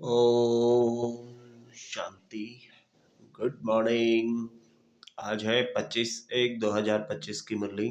Om Shanti. Good morning. आज है 25/1/2025 की मुरली।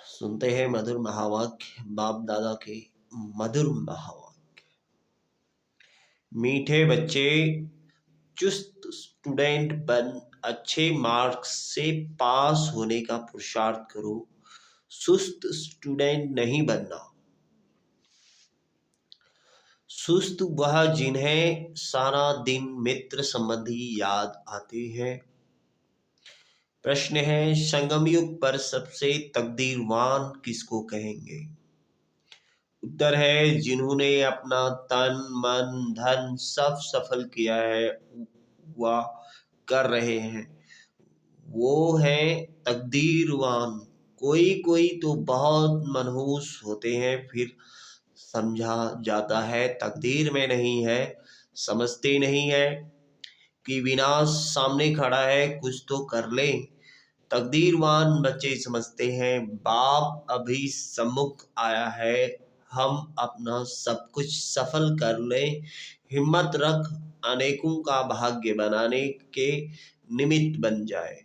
सुनते हैं मधुर महावाक्य बाप दादा के। मधुर महावाक्य। मीठे बच्चे, चुस्त स्टूडेंट बन अच्छे मार्क्स से पास होने का पुरुषार्थ करो। सुस्त स्टूडेंट नहीं बनना। सुस्त वह जिन्हें सारा दिन मित्र संबंधी याद आते हैं। प्रश्न है, संगम युग पर सबसे तकदीरवान किसको कहेंगे? उत्तर है, जिन्होंने अपना तन मन धन सब सफल किया है वह कर रहे हैं, वो है तकदीरवान। कोई कोई तो बहुत मनहूस होते हैं, फिर समझा जाता है तकदीर में नहीं है, समझते नहीं है कि विनाश सामने खड़ा है, कुछ तो कर ले। तकदीरवान बच्चे समझते हैं बाप अभी सम्मुख आया है, हम अपना सब कुछ सफल कर लें, हिम्मत रख, अनेकों का भाग्य बनाने के निमित्त बन जाए।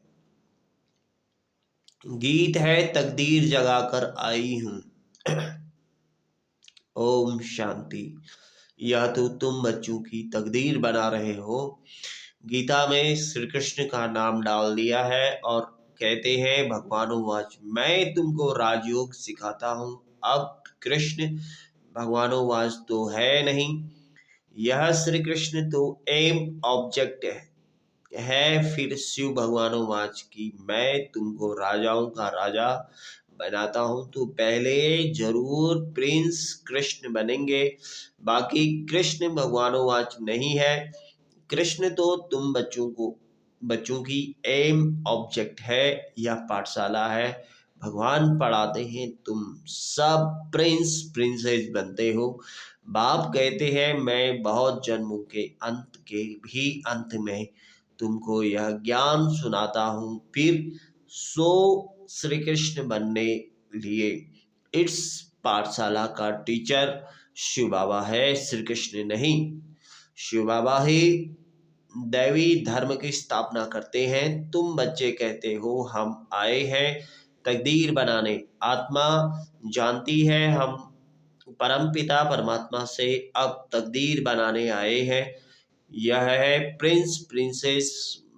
गीत है, तकदीर जगाकर आई हूं। ओम शांति। यह तो तुम बच्चों की तकदीर बना रहे हो। गीता में श्री कृष्ण का नाम डाल दिया है और कहते हैं भगवानोवाच, मैं तुमको राजयोग सिखाता हूँ। अब कृष्ण भगवानोवाच तो है नहीं, यह श्री कृष्ण तो एम ऑब्जेक्ट है। फिर शिव भगवानोवाच की मैं तुमको राजाओं का राजा बनाता हूं, तो पहले जरूर प्रिंस कृष्ण बनेंगे, बाकी कृष्ण भगवानोवाच नहीं है। कृष्ण तो तुम बच्चों की एम ऑब्जेक्ट है, यह पाठशाला है। भगवान पढ़ाते हैं, तुम सब प्रिंस प्रिंसेस बनते हो। बाप कहते हैं मैं बहुत जन्मों के अंत के भी अंत में तुमको यह ज्ञान सुनाता हूँ, फिर सो श्री कृष्ण बनने लिए। इस पाठशाला का टीचर शिव बाबा है, श्री कृष्ण नहीं। शिव बाबा ही दैवी धर्म की स्थापना करते हैं। तुम बच्चे कहते हो हम आए हैं तकदीर बनाने। आत्मा जानती है हम परमपिता परमात्मा से अब तकदीर बनाने आए हैं। यह है प्रिंस प्रिंसेस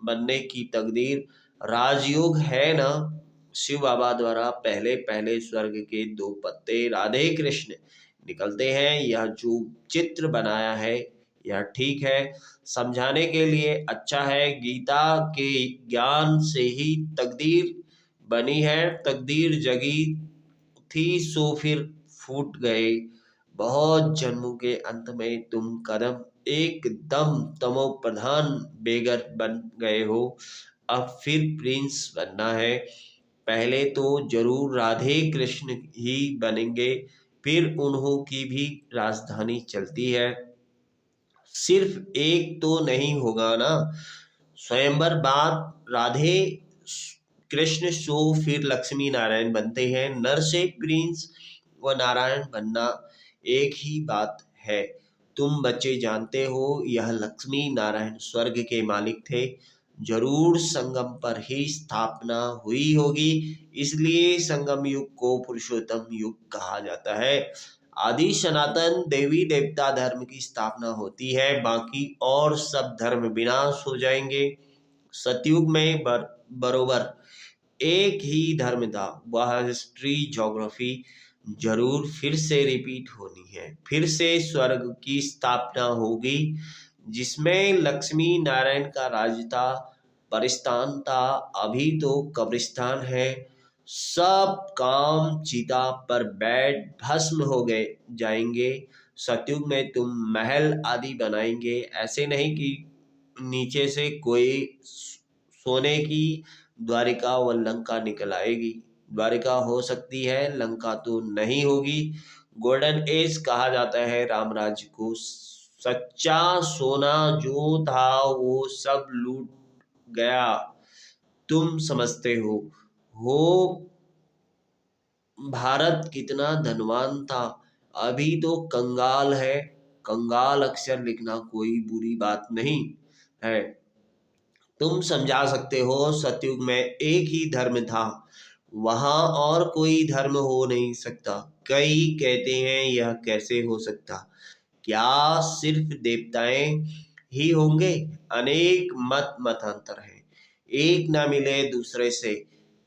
बनने की तकदीर। राजयोग है ना। शिव बाबा द्वारा पहले पहले स्वर्ग के 2 पत्ते राधे कृष्ण निकलते हैं। यह जो चित्र बनाया है यह ठीक है, समझाने के लिए अच्छा है। गीता के ज्ञान से ही तकदीर बनी है। तकदीर जगी थी सो फिर फूट गए। बहुत जन्मों के अंत में तुम कदम एकदम तमो प्रधान बेगर बन गए हो। अब फिर प्रिंस बनना है। पहले तो जरूर राधे कृष्ण ही बनेंगे, फिर उन्हों की भी राजधानी चलती है। सिर्फ एक तो नहीं होगा ना। स्वयंवर बात राधे कृष्ण सो फिर लक्ष्मी नारायण बनते हैं। नर से प्रिंस व नारायण बनना एक ही बात है। तुम बच्चे जानते हो यह लक्ष्मी नारायण स्वर्ग के मालिक थे। जरूर संगम पर ही स्थापना हुई होगी, इसलिए संगम युग को पुरुषोत्तम युग कहा जाता है। आदि सनातन देवी देवता धर्म की स्थापना होती है, बाकी और सब धर्म विनाश हो जाएंगे। सतयुग में बरोबर एक ही धर्म था, वह हिस्ट्री ज्योग्राफी जरूर फिर से रिपीट होनी है। फिर से स्वर्ग की स्थापना होगी, जिसमें लक्ष्मी नारायण का राज था, परिस्तान था, अभी तो कब्रिस्तान है। सब काम चिता पर बैठ भस्म हो गए जाएंगे। सतयुग में तुम महल आदि बनाएंगे, ऐसे नहीं कि नीचे से कोई सोने की द्वारिका व लंका निकल आएगी। द्वारिका हो सकती है, लंका तो नहीं होगी। गोल्डन एज कहा जाता है राम राज्य को। सच्चा सोना जो था वो सब लूट गया। तुम समझते हो भारत कितना धनवान था, अभी तो कंगाल है। कंगाल अक्षर लिखना कोई बुरी बात नहीं है। तुम समझा सकते हो, सतयुग में एक ही धर्म था, वहां और कोई धर्म हो नहीं सकता। कई कहते हैं यह कैसे हो सकता, क्या सिर्फ देवताएं ही होंगे? अनेक मत मतांतर हैं, एक ना मिले दूसरे से।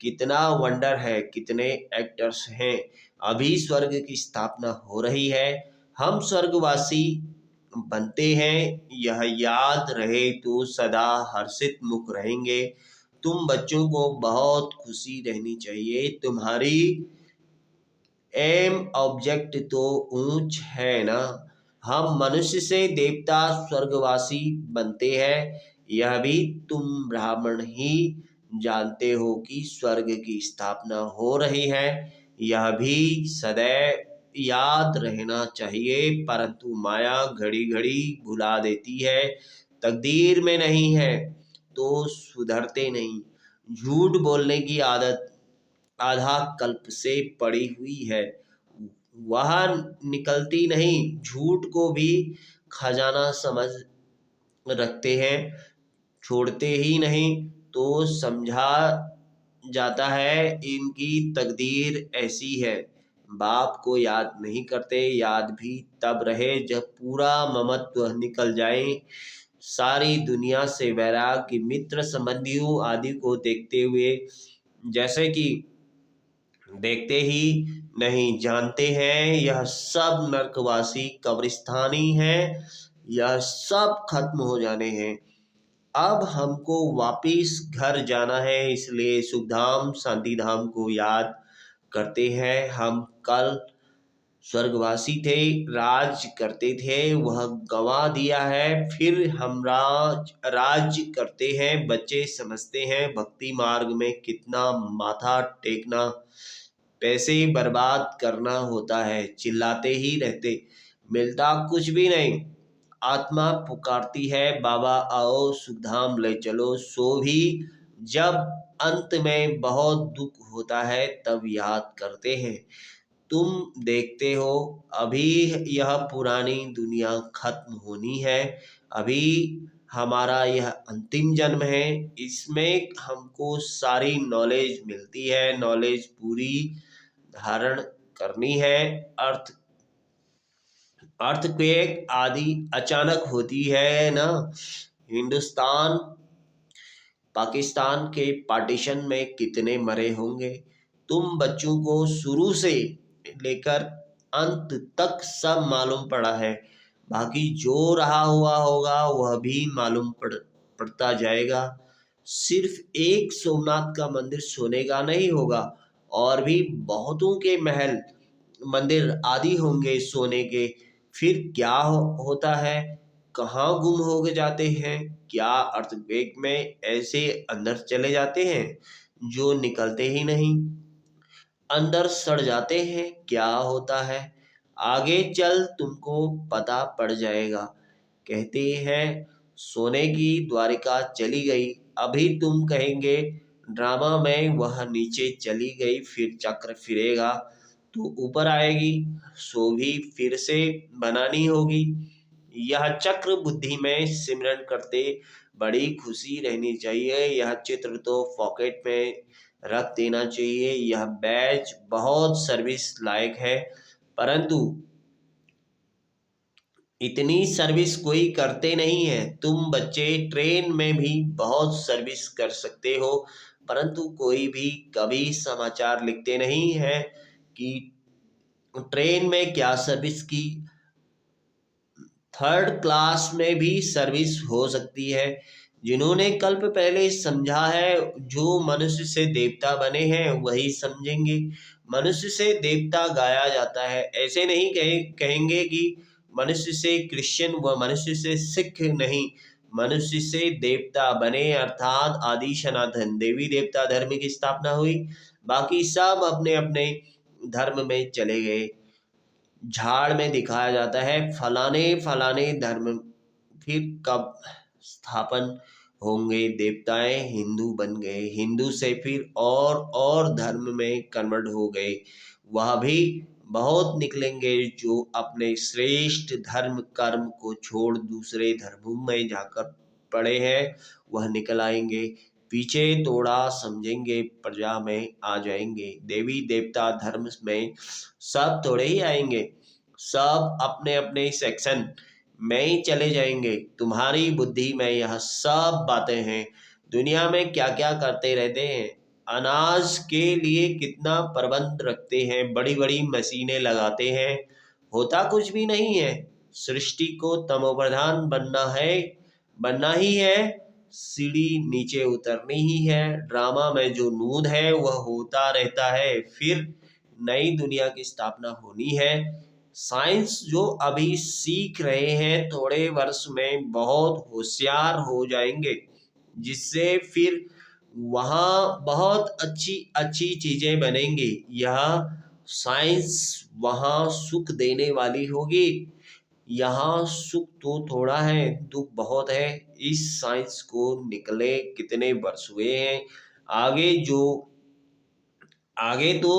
कितना वंडर है, कितने एक्टर्स हैं। अभी स्वर्ग की स्थापना हो रही है, हम स्वर्गवासी बनते हैं, यह याद रहे तो सदा हर्षित मुख रहेंगे। तुम बच्चों को बहुत खुशी रहनी चाहिए, तुम्हारी एम ऑब्जेक्ट तो ऊंच है ना। हम मनुष्य से देवता स्वर्गवासी बनते हैं, यह भी तुम ब्राह्मण ही जानते हो कि स्वर्ग की स्थापना हो रही है। यह भी सदैव याद रहना चाहिए, परंतु माया घड़ी घड़ी भुला देती है। तकदीर में नहीं है तो सुधरते नहीं। झूठ बोलने की आदत आधा कल्प से पड़ी हुई है, वह निकलती नहीं। झूठ को भी खजाना समझ रखते हैं, छोड़ते ही नहीं। तो समझा जाता है इनकी तकदीर ऐसी है। बाप को याद नहीं करते, याद भी तब रहे जब पूरा ममत्व निकल जाए। सारी दुनिया से वैराग्य, मित्र संबंधियों आदि को देखते हुए, जैसे कि देखते ही नहीं, जानते हैं यह सब नरकवासी कब्रिस्तानी है, यह सब खत्म हो जाने हैं। अब हमको वापिस घर जाना है, इसलिए सुखधाम शांति धाम को याद करते हैं। हम कल स्वर्गवासी थे, राज करते थे, वह गंवा दिया है। फिर हम राज करते हैं। बच्चे समझते हैं भक्ति मार्ग में कितना माथा टेकना, पैसे बर्बाद करना होता है। चिल्लाते ही रहते, मिलता कुछ भी नहीं। आत्मा पुकारती है, बाबा आओ सुखधाम ले चलो। सो भी जब अंत में बहुत दुख होता है तब याद करते हैं। तुम देखते हो, अभी यह पुरानी दुनिया खत्म होनी है। अभी हमारा यह अंतिम जन्म है, इसमें हमको सारी नॉलेज मिलती है, नॉलेज पूरी धारण करनी है। अर्थ अर्थक्वेक आदि अचानक होती है ना। हिंदुस्तान पाकिस्तान के पार्टीशन में कितने मरे होंगे, तुम बच्चों को शुरू से लेकर अंत तक सब मालूम पड़ा है। बाकी जो रहा हुआ होगा वह भी मालूम पड़ता जाएगा। सिर्फ एक सोमनाथ का मंदिर सोने का नहीं होगा, और भी बहुतों के महल मंदिर आदि होंगे सोने के। फिर क्या होता है, कहाँ गुम हो के जाते हैं? क्या अर्थक्वेक में ऐसे अंदर चले जाते हैं जो निकलते ही नहीं, अंदर सड़ जाते हैं? क्या होता है आगे चल तुमको पता पड़ जाएगा। कहते हैं सोने की द्वारिका चली गई, अभी तुम कहेंगे ड्रामा में वह नीचे चली गई, फिर चक्र फिरेगा तो ऊपर आएगी। सो भी फिर से बनानी होगी। यह चक्र बुद्धि में सिमरन करते बड़ी खुशी रहनी चाहिए। यह चित्र तो पॉकेट में रख देना चाहिए। यह बैच बहुत सर्विस लायक है, परंतु इतनी सर्विस कोई करते नहीं है। तुम बच्चे ट्रेन में भी बहुत सर्विस कर सकते हो, परंतु कोई भी कभी समाचार लिखते नहीं है कि ट्रेन में क्या सर्विस की। थर्ड क्लास में भी सर्विस हो सकती है। जिन्होंने कल्प पहले समझा है, जो मनुष्य से देवता बने हैं वही समझेंगे। मनुष्य से देवता गाया जाता है, ऐसे नहीं कहेंगे कि मनुष्य से क्रिश्चियन व मनुष्य से सिख नहीं। मनुष्य से देवता बने अर्थात आदि सनातन देवी देवता धर्म की स्थापना हुई, बाकी सब अपने अपने धर्म में चले गए। झाड़ में दिखाया जाता है फलाने फलाने धर्म, फिर कब स्थापन होंगे? देवताएं हिंदू बन गए, हिंदू से फिर और धर्म में कन्वर्ट हो गए, वह भी बहुत निकलेंगे जो अपने श्रेष्ठ धर्म कर्म को छोड़ दूसरे धर्मों में जाकर पड़े हैं, वह निकल आएंगे। पीछे थोड़ा समझेंगे प्रजा में आ जाएंगे। देवी देवता धर्म में सब थोड़े ही आएंगे, सब अपने अपने सेक्शन में ही चले जाएंगे। तुम्हारी बुद्धि में यह सब बातें हैं। दुनिया में क्या क्या करते रहते हैं, अनाज के लिए कितना प्रबंध रखते हैं, बड़ी बड़ी मशीनें लगाते हैं, होता कुछ भी नहीं है। सृष्टि को तमोप्रधान बनना ही है, सीढ़ी नीचे उतरनी ही है। ड्रामा में जो नूद है वह होता रहता है, फिर नई दुनिया की स्थापना होनी है। साइंस जो अभी सीख रहे हैं, थोड़े वर्ष में बहुत होशियार हो जाएंगे, जिससे फिर वहाँ बहुत अच्छी अच्छी चीजें बनेंगी। यह साइंस वहाँ सुख देने वाली होगी। यहाँ सुख तो थोड़ा है, दुख बहुत है। इस साइंस को निकले कितने वर्ष हुए हैं। आगे जो आगे तो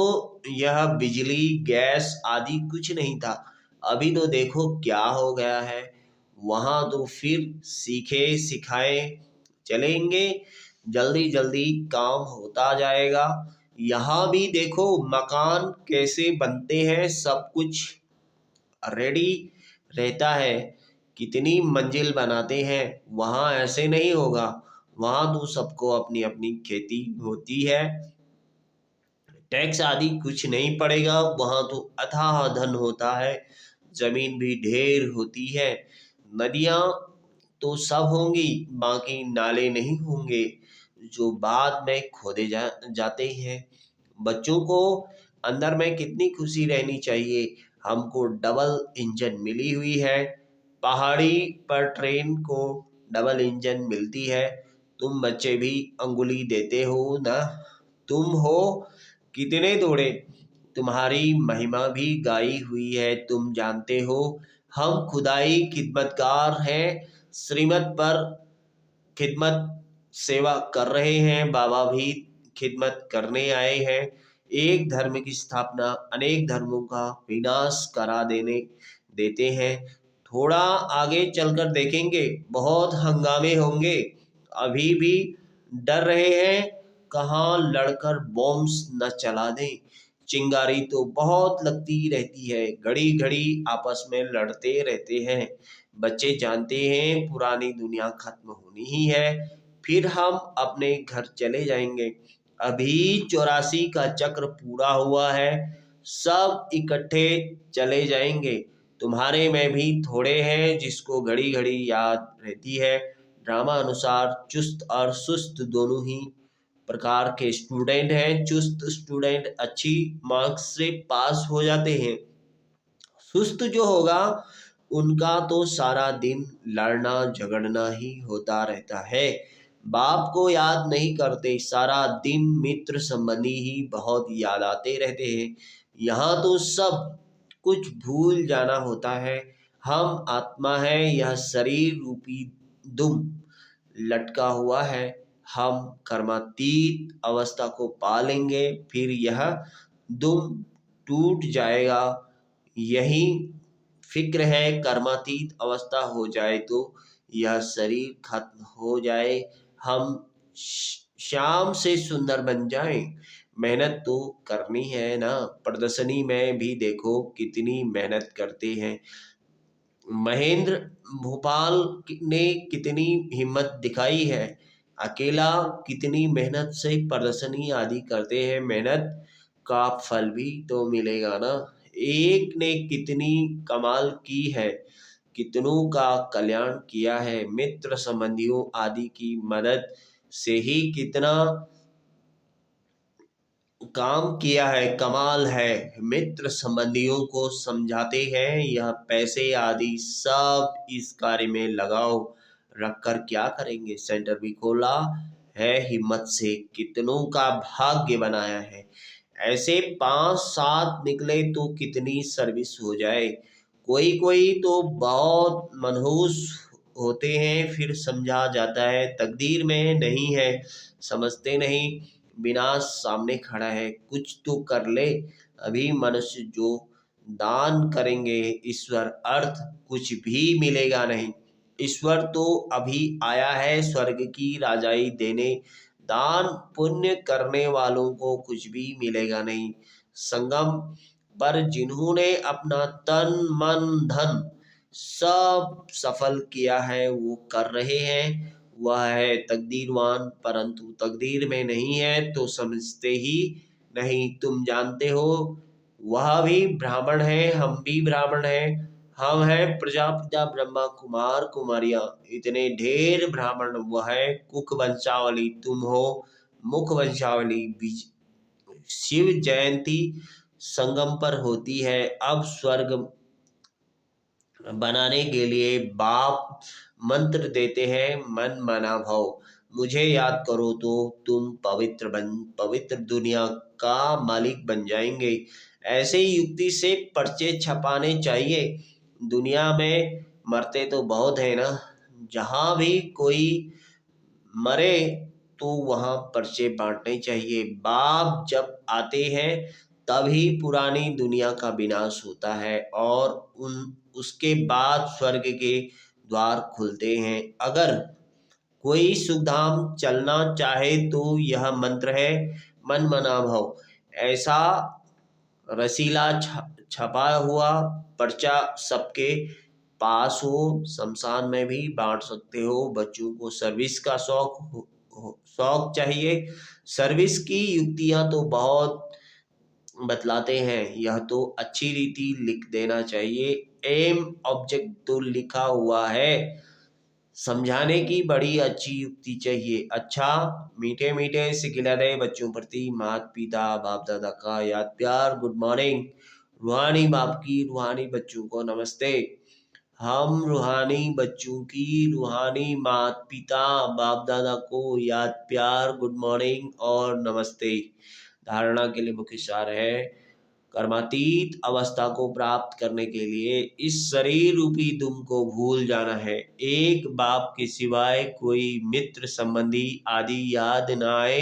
यह बिजली गैस आदि कुछ नहीं था, अभी तो देखो क्या हो गया है। वहाँ तो फिर सीखे सिखाए चलेंगे, जल्दी जल्दी काम होता जाएगा। यहाँ भी देखो मकान कैसे बनते हैं, सब कुछ रेडी रहता है। कितनी मंजिल बनाते हैं, वहाँ ऐसे नहीं होगा। वहाँ तो सबको अपनी अपनी खेती होती है, टैक्स आदि कुछ नहीं पड़ेगा। वहां तो अथाह धन होता है, जमीन भी ढेर होती है। नदियां तो सब होंगी, बाकी नाले नहीं होंगे जो बाद में जाते हैं। बच्चों को अंदर में कितनी खुशी रहनी चाहिए। हमको डबल इंजन मिली हुई है, पहाड़ी पर ट्रेन को डबल इंजन मिलती है। तुम बच्चे भी अंगुली देते हो ना, तुम हो कितने दौड़े, तुम्हारी महिमा भी गाई हुई है। तुम जानते हो हम खुदाई खिदमतगार हैं, श्रीमत पर खिदमत सेवा कर रहे हैं। बाबा भी खिदमत करने आए हैं। एक धर्म की स्थापना अनेक धर्मों का विनाश करा देते हैं। थोड़ा आगे चलकर देखेंगे बहुत हंगामे होंगे। अभी भी डर रहे हैं, कहाँ लड़कर बॉम्ब्स न चला दें। चिंगारी तो बहुत लगती रहती है, घड़ी घड़ी आपस में लड़ते रहते हैं। बच्चे जानते हैं पुरानी दुनिया खत्म होनी ही है, फिर हम अपने घर चले जाएंगे। अभी 84 का चक्र पूरा हुआ है, सब इकट्ठे चले जाएंगे। तुम्हारे में भी थोड़े हैं जिसको घड़ी घड़ी याद रहती है। ड्रामा अनुसार चुस्त और सुस्त दोनों ही प्रकार के स्टूडेंट हैं। चुस्त स्टूडेंट अच्छी मार्क्स से पास हो जाते हैं, सुस्त जो होगा उनका तो सारा दिन लड़ना झगड़ना ही होता रहता है। बाप को याद नहीं करते, सारा दिन मित्र संबंधी ही बहुत याद आते रहते हैं। यहाँ तो सब कुछ भूल जाना होता है। हम आत्मा है, यह शरीर रूपी दुम लटका हुआ है। हम कर्मातीत अवस्था को पालेंगे, फिर यह दुम टूट जाएगा। यही फिक्र है, कर्मातीत अवस्था हो जाए तो यह शरीर खत्म हो जाए, हम शाम से सुंदर बन जाएं। मेहनत तो करनी है ना, प्रदर्शनी में भी देखो कितनी मेहनत करते हैं। महेंद्र भोपाल ने कितनी हिम्मत दिखाई है, अकेला कितनी मेहनत से प्रदर्शनी आदि करते हैं। मेहनत का फल भी तो मिलेगा ना। एक ने कितनी कमाल की है, कितनों का कल्याण किया है, मित्र संबंधियों आदि की मदद से ही कितना काम किया है। कमाल है, मित्र संबंधियों को समझाते हैं, यह पैसे आदि सब इस कार्य में लगाओ। रखकर क्या करेंगे, सेंटर भी खोला है, हिम्मत से कितनों का भाग्य बनाया है। ऐसे 5-7 निकले तो कितनी सर्विस हो जाए। कोई कोई तो बहुत मनहूस होते हैं, फिर समझा जाता है तकदीर में नहीं है, समझते नहीं। विनाश सामने खड़ा है, कुछ तो कर ले। अभी मनुष्य जो दान करेंगे ईश्वर, अर्थ कुछ भी मिलेगा नहीं। ईश्वर तो अभी आया है स्वर्ग की राजाई देने, दान पुण्य करने वालों को कुछ भी मिलेगा नहीं। संगम पर जिन्होंने अपना तन मन धन सब सफल किया है वो कर रहे हैं, वह है तकदीरवान, परंतु तकदीर में नहीं है तो समझते ही नहीं। तुम जानते हो वह भी ब्राह्मण है, हम भी ब्राह्मण हैं, हम हैं प्रजापिता ब्रह्मा कुमार कुमारियां, इतने ढेर ब्राह्मण। वह है कुक वंशावली, तुम हो मुख वंशावली। शिव जयंती संगम पर होती है। अब स्वर्ग बनाने के लिए बाप मंत्र देते हैं, मन मना भव, मुझे याद करो तो तुम पवित्र दुनिया का मालिक बन जाएंगे। ऐसे युक्ति से पर्चे छपाने चाहिए। दुनिया में मरते तो बहुत है ना, जहां भी कोई मरे तो वहां पर्चे बांटने चाहिए। बाप जब आते हैं तभी पुरानी दुनिया का विनाश होता है और उसके बाद स्वर्ग के द्वार खुलते हैं। अगर कोई सुखधाम चलना चाहे तो यह मंत्र है, मन मना भव। ऐसा रसीला छपा हुआ पर्चा सबके पास हो, शमशान में भी बांट सकते हो। बच्चों को सर्विस का शौक चाहिए। सर्विस की युक्तियां तो बहुत बतलाते हैं, यह तो अच्छी रीति लिख देना चाहिए। एम ऑब्जेक्ट तो लिखा हुआ है, समझाने की बड़ी अच्छी युक्ति चाहिए। अच्छा, मीठे मीठे सिखिलते बच्चों प्रति माता पिता बाप दादा का याद प्यार, गुड मॉर्निंग। रूहानी बाप की रूहानी बच्चों को नमस्ते। हम रूहानी बच्चों की रूहानी माता पिता बाप दादा को याद प्यार, गुड मॉर्निंग और नमस्ते। धारणा के लिए मुख्य सार है, कर्मातीत अवस्था को प्राप्त करने के लिए इस शरीर रूपी दुम को भूल जाना है। एक बाप के सिवाय कोई मित्र संबंधी आदि याद न आए,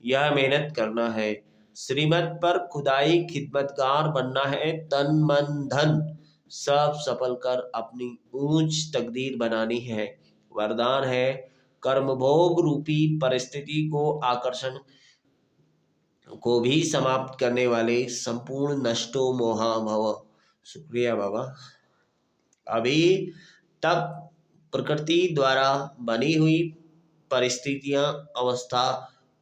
यह मेहनत करना है। श्रीमत पर खुदाई खिदमतगार बनना है। तन मन धन सब सफल कर अपनी ऊंच तकदीर बनानी है। वरदान है, कर्म भोग रूपी परिस्थिति को आकर्षण को भी समाप्त करने वाले संपूर्ण नष्टो मोहा भव। शुक्रिया बाबा। अभी तक प्रकृति द्वारा बनी हुई परिस्थितियां अवस्था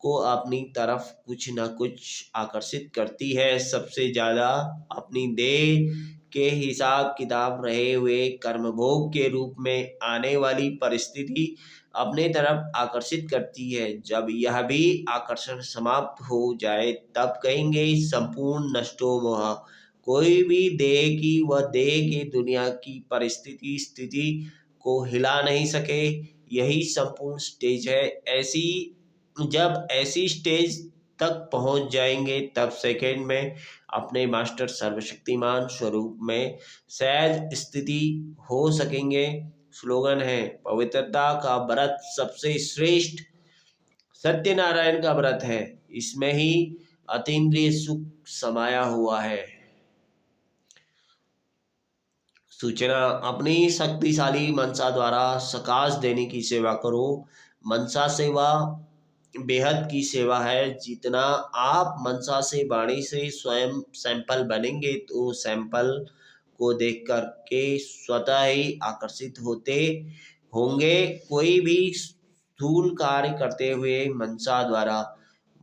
को अपनी तरफ कुछ न कुछ आकर्षित करती है। सबसे ज्यादा अपनी देह के हिसाब किताब रहे हुए कर्म भोग के रूप में आने वाली परिस्थिति अपने तरफ आकर्षित करती है। जब यह भी आकर्षण समाप्त हो जाए तब कहेंगे संपूर्ण नष्टो मोह। कोई भी देह की व देह की दुनिया की परिस्थिति स्थिति को हिला नहीं सके, यही संपूर्ण स्टेज है। ऐसी जब ऐसी स्टेज तक पहुंच जाएंगे तब सेकंड में अपने मास्टर सर्वशक्तिमान स्वरूप में सहज स्थिति हो सकेंगे। स्लोगन है, पवित्रता का व्रत सबसे श्रेष्ठ सत्यनारायण का व्रत है, इसमें ही अतीन्द्रिय सुख समाया हुआ है। सूचना, अपनी शक्तिशाली मनसा द्वारा सकाश देने की सेवा करो। मनसा सेवा बेहद की सेवा है। जितना आप मनसा से वाणी से स्वयं सैंपल बनेंगे तो सैंपल को देख कर के स्वतः ही आकर्षित होते होंगे। कोई भी स्थूल कार्य करते हुए मनसा द्वारा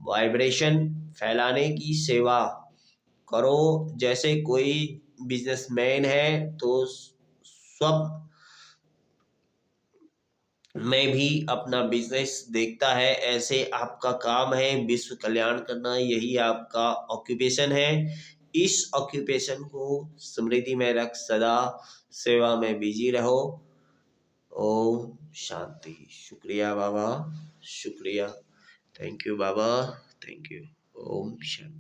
वाइब्रेशन फैलाने की सेवा करो। जैसे कोई बिजनेसमैन है तो स्वप्न में भी अपना बिजनेस देखता है, ऐसे आपका काम है विश्व कल्याण करना, यही आपका ऑक्यूपेशन है। इस ऑक्यूपेशन को स्मृति में रख सदा सेवा में बिजी रहो। ओम शांति। शुक्रिया बाबा, शुक्रिया। Thank you Baba, thank you. ओम शांति।